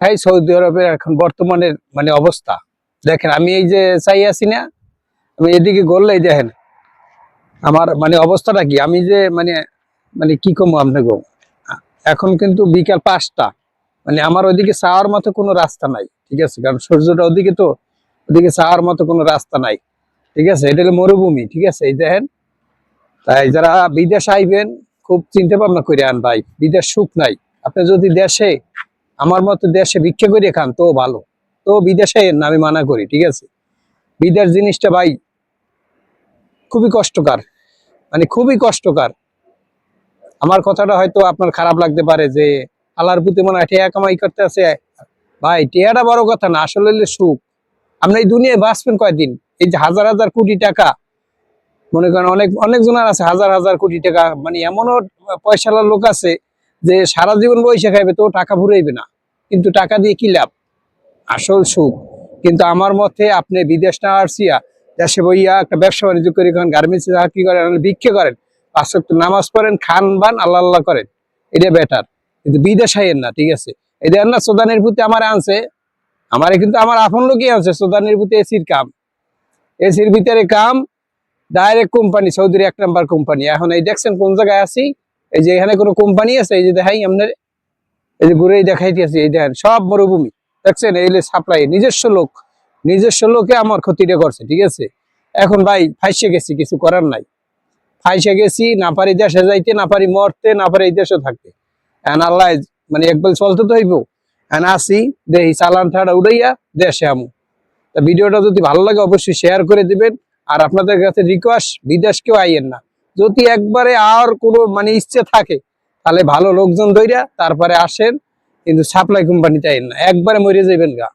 এই সৌদি আরবের এখন বর্তমানের মানে অবস্থা দেখেন। আমি এই যে চাই আছি না, আমি এদিকে গড়লেই দেখেন আমার মানে অবস্থাটা কি। আমি যে মানে মানে কি কমো আপনাকে। এখন কিন্তু বিকাল 5টা, মানে আমার ওইদিকে যাওয়ার মতো কোনো রাস্তা নাই, ঠিক আছে, কারণ সূর্যটা ওদিকে, তো ওদিকে যাওয়ার মতো কোনো রাস্তা নাই, ঠিক আছে। এটা হলো মরুভূমি, ঠিক আছে। এই দেখেন, তাই যারা বিদেশ আইবেন খুব চিন্তা ভাবনা করে আন ভাই, বিদেশ সুখ নাই। আপনি যদি দেশে আমার মতো দেশে ভিক্ষা করে খান তো ভালো, তো বিদেশে না আমি মানা করি, ঠিক আছে। বিদেশ জিনিসটা ভাই খুবই কষ্টকর, মানে খুবই কষ্টকর। আমার কথাটা হয়তো আপনার খারাপ লাগতে পারে যে আল্লাহর প্রতি মনে হয় টেয়া কামাই করতে আছে। ভাই টেয়াটা বড় কথা না, আসলে হলো সুখ। আপনি এই দুনিয়ায় বাঁচবেন কয়দিন? এই যে হাজার হাজার কোটি টাকা, মনে করেন অনেক অনেক জনের আছে হাজার হাজার কোটি টাকা, মানে এমনও পয়সাওয়ালা লোক আছে যে সারা জীবন বইসে খাইবে তো টাকা ফুরাইবে না, কিন্তু টাকা দিয়ে কি লাভ? আসল সুখ কিন্তু আমার মতে আপনি বিদেশ না আসিয়া দেশে বইয়া একটা ব্যবসা বাণিজ্য করে করেন, গার্মেন্টসে চাকরি করেন, ভিক্ষা করেন, 5 ওয়াক্ত নামাজ পড়েন, খান বান আল্লাহ আল্লাহ করেন, এটা বেটার। কিন্তু বিদেশ আইয়েন না, ঠিক আছে। এই দেখেন না সুদানের প্রতি আমার আনছে, আমারে কিন্তু আমার আপন লোকই আছে সুদানের প্রতি এসির কাম, এসির ভিতরে কাম, ডাইরেক্ট কোম্পানি, সৌদির 1 নম্বর কোম্পানি। এখন এই দেখছেন কোন জায়গায় আছি, এই যে এখানে কোনো কোম্পানি আছে, এই যে দেখাই আপনার, এই যে ঘুরেই দেখাইতেছি, এই দেখেন সব মরুভূমি, দেখছেন এই সাপ্লাই নিজস্ব লোক, নিজস্ব লোকে আমার ক্ষতিটা করছে, ঠিক আছে। এখন ভাই ফাইসে গেছি, কিছু করার নাই, ফাইসে গেছি, না পারি দেশে যাইতে, না পারি মরতে, না পারি এই দেশে থাকতে। এখন আল্লাহ মানে একবার চলতে তো হইব। এখন আসি দেখি চালান ঠাড়া উড়াইয়া দেশে আমু। তা ভিডিওটা যদি ভালো লাগে অবশ্যই শেয়ার করে দিবেন। আর আপনাদের কাছে রিকোয়েস্ট, বিদেশ কেউ আইয়েন না। যদি একবারে আর কোনো মানে ইচ্ছে থাকে তাহলে ভালো লোকজন ধইরা তারপরে আসেন, কিন্তু সাপ্লাই কোম্পানিতে আইয়েন না, একবারে মরে যাবেন গা।